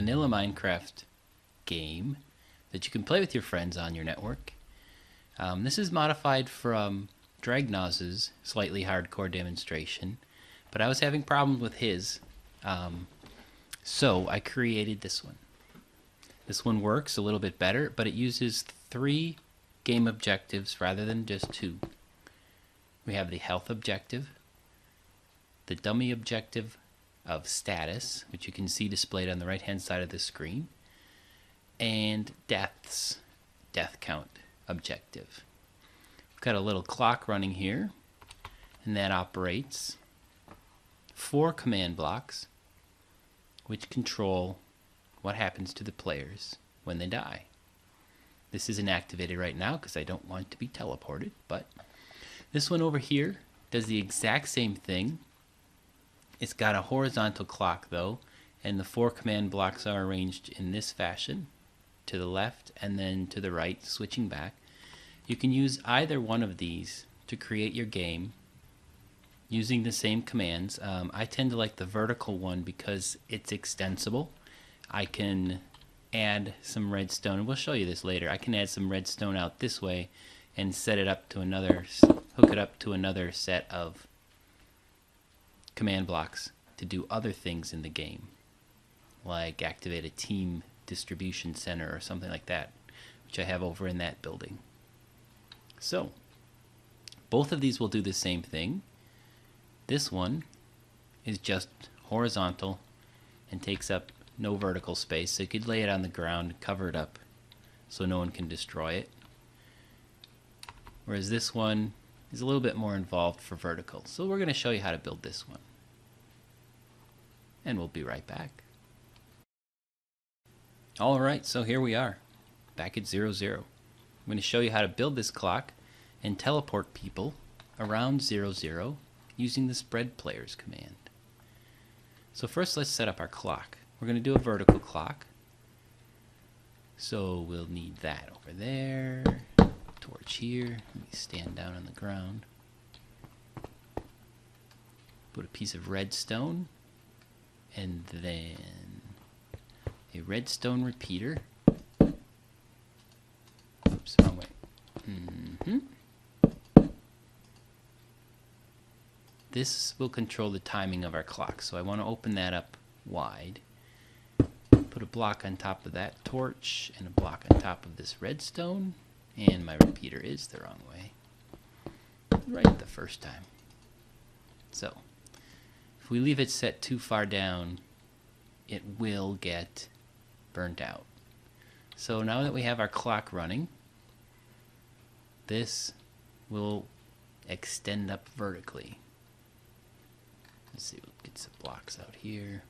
vanilla Minecraft game that you can play with your friends on your network. This is modified from Dragnoz's slightly hardcore demonstration, but I was having problems with his, so I created this one. This one works a little bit better, but it uses 3 game objectives rather than just 2. We have the health objective, the dummy objective of status, which you can see displayed on the right hand side of the screen, and death count objective. We've got a little clock running here, and that operates 4 command blocks which control what happens to the players when they die. This isn't activated right now because I don't want to be teleported, but this one over here does the exact same thing. It's got a horizontal clock though, and the 4 command blocks are arranged in this fashion, to the left and then to the right, switching back. You can use either one of these to create your game using the same commands. I tend to like the vertical one because it's extensible. I can add some redstone, and we'll show you this later. I can add some redstone out this way and set it up to another, hook it up to another set of command blocks to do other things in the game, like activate a team distribution center or something like that, which I have over in that building. So both of these will do the same thing. This one is just horizontal and takes up no vertical space, so you could lay it on the ground, cover it up so no one can destroy it. Whereas this one is a little bit more involved for vertical. So we're going to show you how to build this one. And we'll be right back. Alright, so here we are, back at 0, 0. I'm going to show you how to build this clock and teleport people around 0, 0 using the spread players command. So first let's set up our clock. We're going to do a vertical clock. So we'll need that over there. Torch here. Let me stand down on the ground. Put a piece of redstone. And then a redstone repeater. Oops, wrong way. This will control the timing of our clock. So I want to open that up wide. Put a block on top of that torch and a block on top of this redstone, and my repeater is the wrong way right the first time. So if we leave it set too far down, it will get burnt out. So now that we have our clock running, this will extend up vertically. Let's see, we'll get some blocks out here.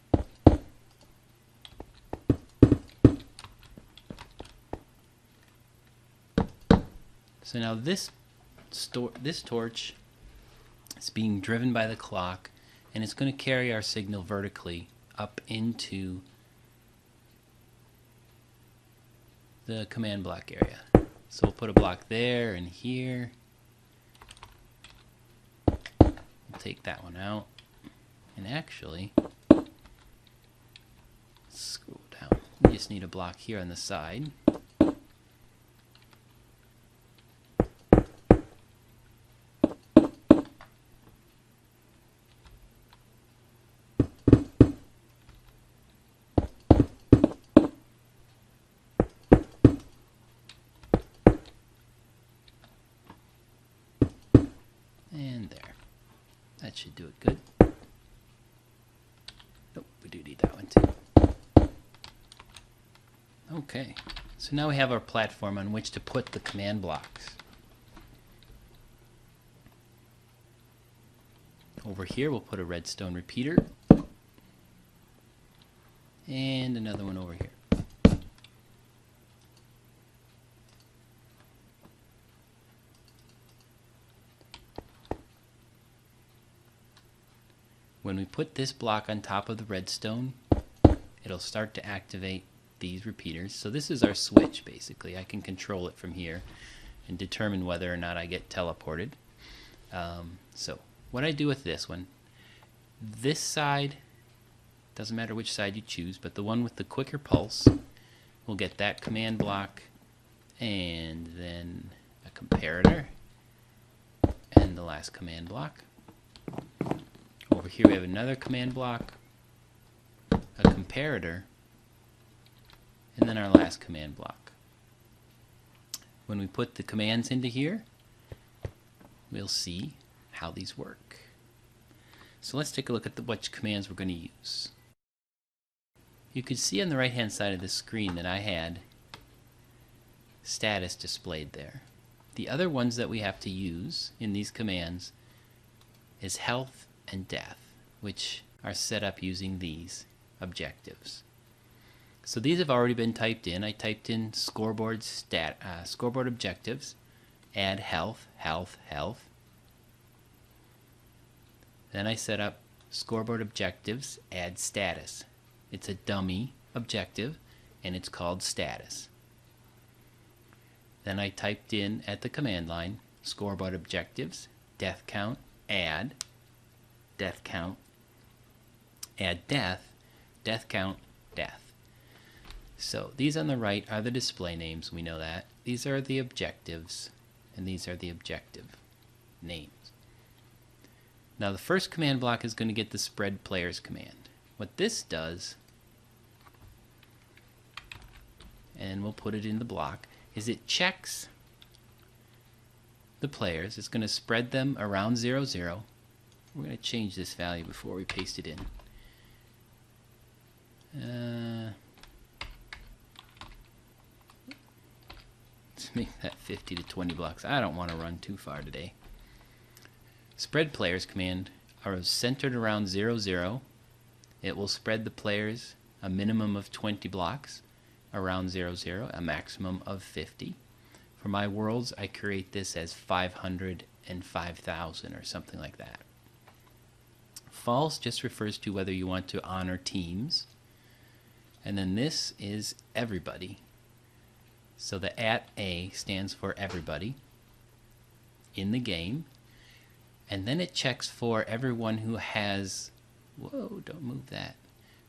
So now this torch is being driven by the clock, and it's going to carry our signal vertically up into the command block area. So we'll put a block there and here. We'll take that one out, and actually, let's scroll down. We just need a block here on the side. And there. That should do it good. Nope, we do need that one too. Okay, so now we have our platform on which to put the command blocks. Over here we'll put a redstone repeater. And another one over here. When we put this block on top of the redstone, it'll start to activate these repeaters. So this is our switch, basically. I can control it from here and determine whether or not I get teleported. So what I do with this one, this side Doesn't matter which side you choose, but the one with the quicker pulse will get that command block, and then a comparator, and the last command block. Over here we have another command block, a comparator, and then our last command block. When we put the commands into here, we'll see how these work. So let's take a look at which commands we're going to use. You could see on the right hand side of the screen that I had status displayed there. The other ones that we have to use in these commands is health and death, which are set up using these objectives. So these have already been typed in. I typed in scoreboard objectives, add health, health, health. Then I set up scoreboard objectives, add status. It's a dummy objective, and it's called status. Then I typed in at the command line, scoreboard objectives, death count, add death count, add death, death count, death. So these on the right are the display names, we know that. These are the objectives, and these are the objective names. Now the first command block is going to get the spread players command. What this does, and we'll put it in the block, is it checks the players. It's going to spread them around 0, 0. We're going to change this value before we paste it in. Let's make that 50 to 20 blocks. I don't want to run too far today. Spread players command are centered around 0, 0. It will spread the players a minimum of 20 blocks around 0, 0, a maximum of 50. For my worlds, I create this as 500 and 5,000 or something like that. False just refers to whether you want to honor teams. And then this is everybody. So the @A stands for everybody in the game. And then it checks for everyone who has, whoa, don't move that,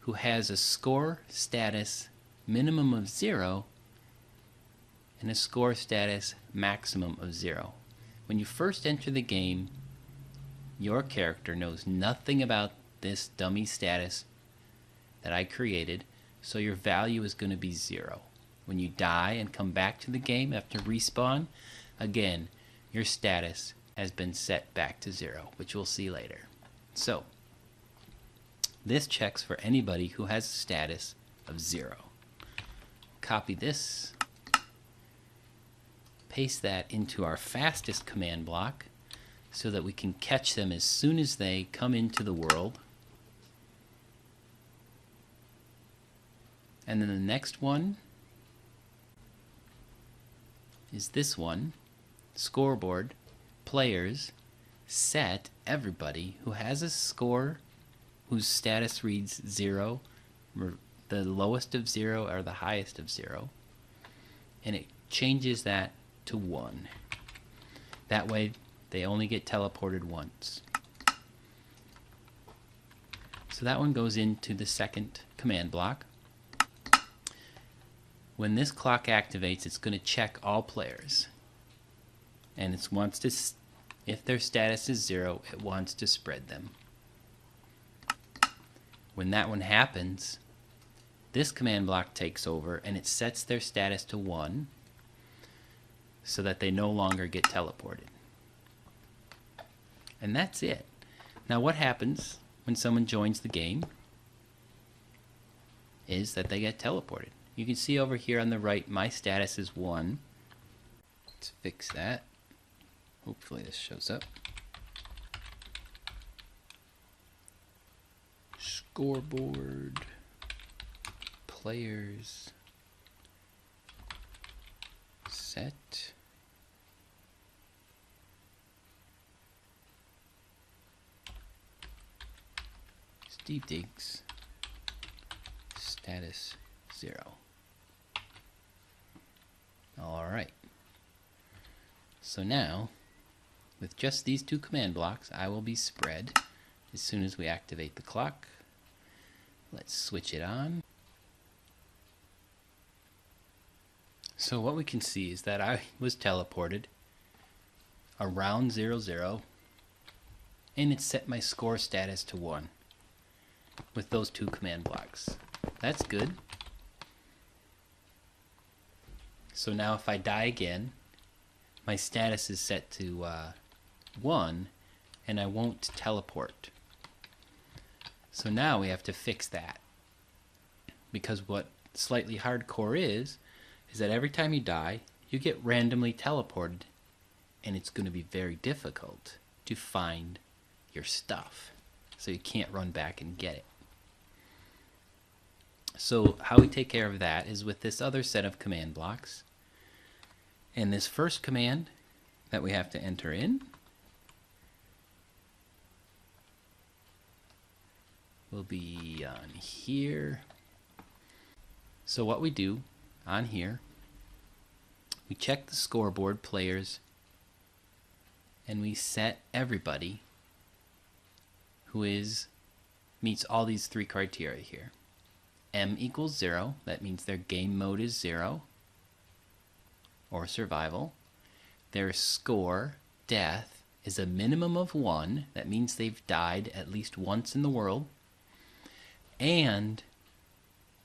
who has a score status minimum of 0 and a score status maximum of 0. When you first enter the game, your character knows nothing about this dummy status that I created, so your value is going to be 0. When you die and come back to the game after respawn, again, your status has been set back to 0, which we'll see later. So, this checks for anybody who has a status of 0. Copy this, paste that into our fastest command block so that we can catch them as soon as they come into the world. And then the next one is this one, scoreboard, players, set everybody who has a score whose status reads 0, the lowest of 0 or the highest of 0, and it changes that to 1. That way they only get teleported once. So that one goes into the second command block. When this clock activates, it's going to check all players, and it wants to, if their status is 0, it wants to spread them. When that one happens, this command block takes over and it sets their status to 1 so that they no longer get teleported. And that's it. Now what happens when someone joins the game is that they get teleported. You can see over here on the right, my status is 1. Let's fix that. Hopefully this shows up. Scoreboard, players, set, Steve Diggs, status 0. All right. So now, with just these two command blocks, I will be spread as soon as we activate the clock. Let's switch it on. So what we can see is that I was teleported around 0, and it set my score status to 1 with those 2 command blocks. That's good. So now if I die again, my status is set to 1, and I won't teleport. So now we have to fix that. Because what slightly hardcore is that every time you die, you get randomly teleported, and it's going to be very difficult to find your stuff. So you can't run back and get it. So how we take care of that is with this other set of command blocks. And this first command that we have to enter in will be on here. So what we do on here, we check the scoreboard players, and we set everybody who meets all these 3 criteria here. M equals 0, that means their game mode is 0 or survival. Their score, death, is a minimum of 1, that means they've died at least once in the world. And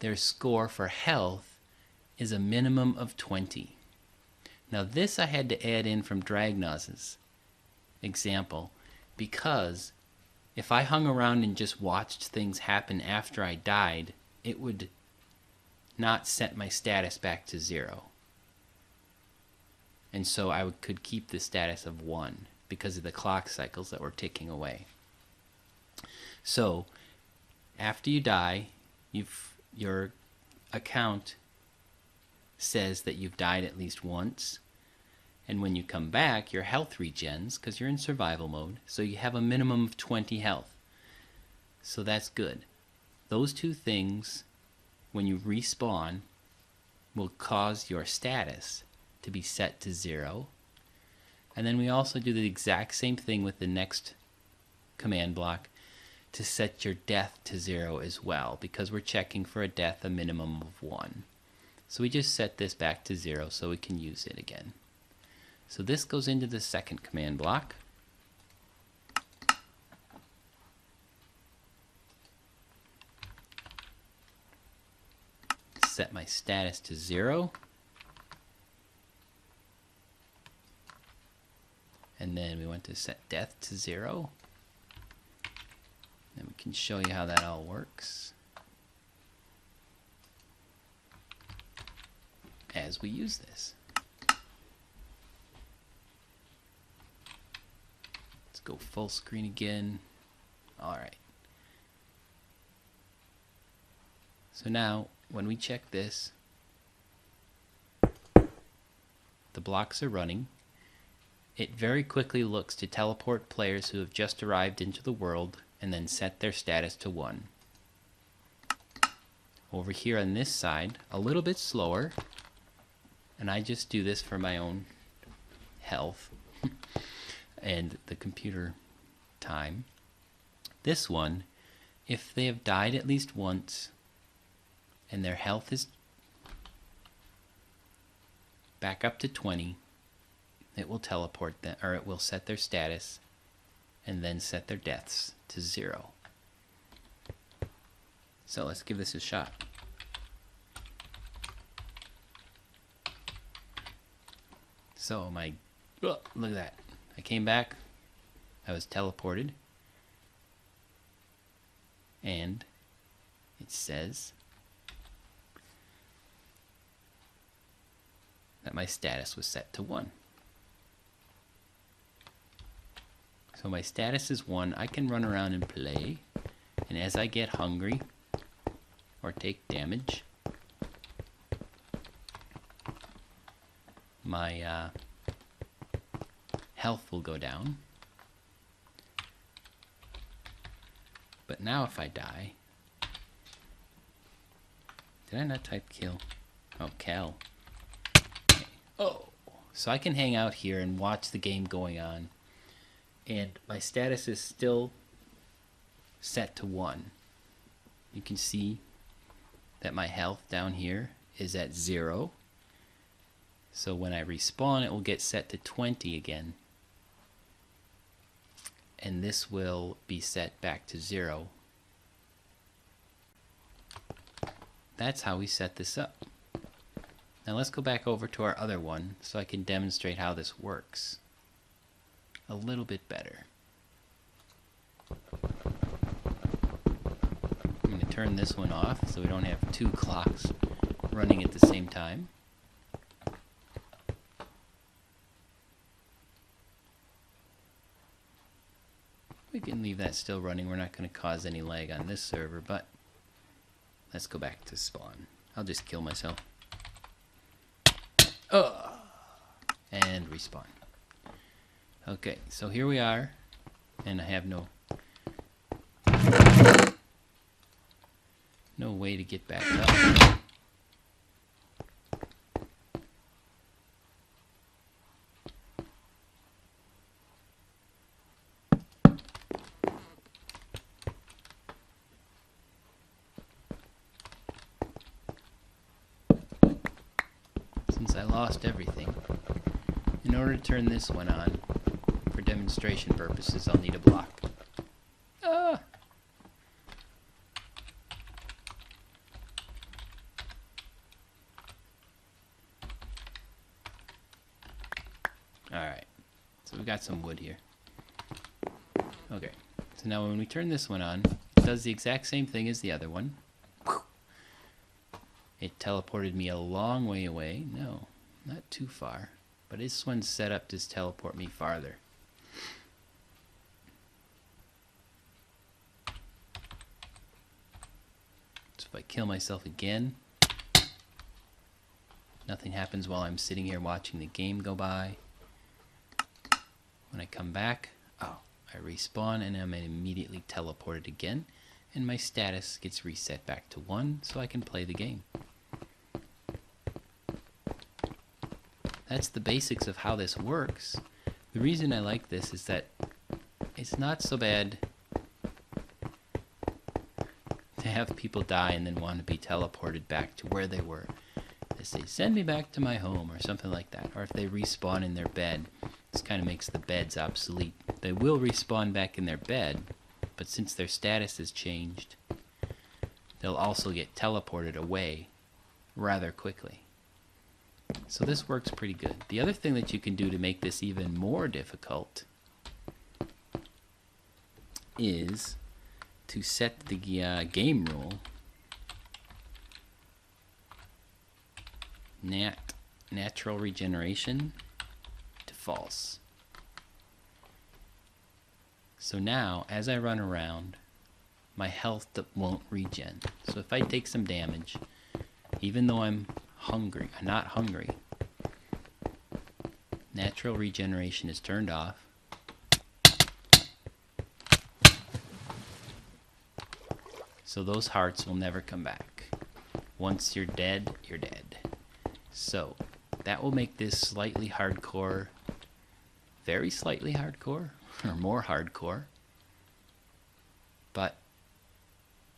their score for health is a minimum of 20. Now this I had to add in from Dragnoz's example, because if I hung around and just watched things happen after I died, it would not set my status back to 0. And so I could keep the status of 1 because of the clock cycles that were ticking away. So after you die, your account says that you've died at least once, and when you come back, your health regens because you're in survival mode, so you have a minimum of 20 health. So that's good. Those 2 things, when you respawn, will cause your status to be set to 0. And then we also do the exact same thing with the next command block to set your death to 0 as well, because we're checking for a death a minimum of 1. So we just set this back to 0 so we can use it again. So this goes into the second command block. Set my status to 0. And then we want to set death to 0. And we can show you how that all works as we use this. Let's go full screen again. Alright. So now, when we check this, the blocks are running. It very quickly looks to teleport players who have just arrived into the world and then set their status to 1. Over here on this side, a little bit slower, and I just do this for my own health and the computer time. This one, if they have died at least once and their health is back up to 20, it will teleport them, or it will set their status and then set their deaths to 0. So let's give this a shot. So look at that. I came back, I was teleported, and it says that my status was set to 1. So my status is 1. I can run around and play, and as I get hungry or take damage, my health will go down. But now if I die, did I not type kill? Oh, Cal. Okay. Oh, so I can hang out here and watch the game going on, and my status is still set to 1. you can see that my health down here is at 0. So when I respawn, it will get set to 20 again. And this will be set back to 0. That's how we set this up. Now let's go back over to our other one so I can demonstrate how this works a little bit better. I'm going to turn this one off so we don't have 2 clocks running at the same time. We can leave that still running. We're not going to cause any lag on this server, but let's go back to spawn. I'll just kill myself. And respawn. Okay, so here we are, and I have no way to get back up. Since I lost everything, in order to turn this one on, for demonstration purposes, I'll need a block. Alright, so we've got some wood here. Okay, so now when we turn this one on, it does the exact same thing as the other one. It teleported me a long way away. No, not too far. But this one's set up to teleport me farther. So if I kill myself again, nothing happens while I'm sitting here watching the game go by. When I come back, I respawn and I'm immediately teleported again, and my status gets reset back to 1 so I can play the game. That's the basics of how this works. The reason I like this is that it's not so bad to have people die and then want to be teleported back to where they were. They say, send me back to my home, or something like that. Or if they respawn in their bed, this kind of makes the beds obsolete. They will respawn back in their bed, but since their status has changed, they'll also get teleported away rather quickly. So this works pretty good. The other thing that you can do to make this even more difficult is to set the game rule natural regeneration to false. So now, as I run around, my health won't regen. So if I take some damage, even though I'm not hungry, natural regeneration is turned off. So those hearts will never come back. Once you're dead, you're dead. So that will make this slightly hardcore, very slightly hardcore, or more hardcore, but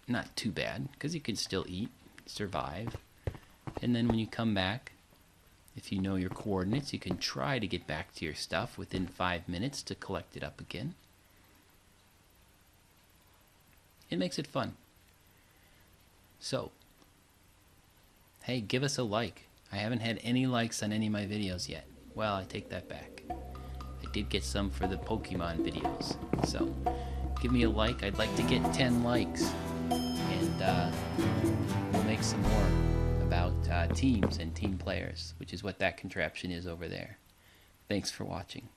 not too bad, because you can still eat, survive. And then when you come back, if you know your coordinates, you can try to get back to your stuff within 5 minutes to collect it up again. It makes it fun. So, hey, give us a like. I haven't had any likes on any of my videos yet. Well, I take that back. I did get some for the Pokemon videos. So, give me a like. I'd like to get 10 likes. And we'll make some more about teams and team players, which is what that contraption is over there. Thanks for watching.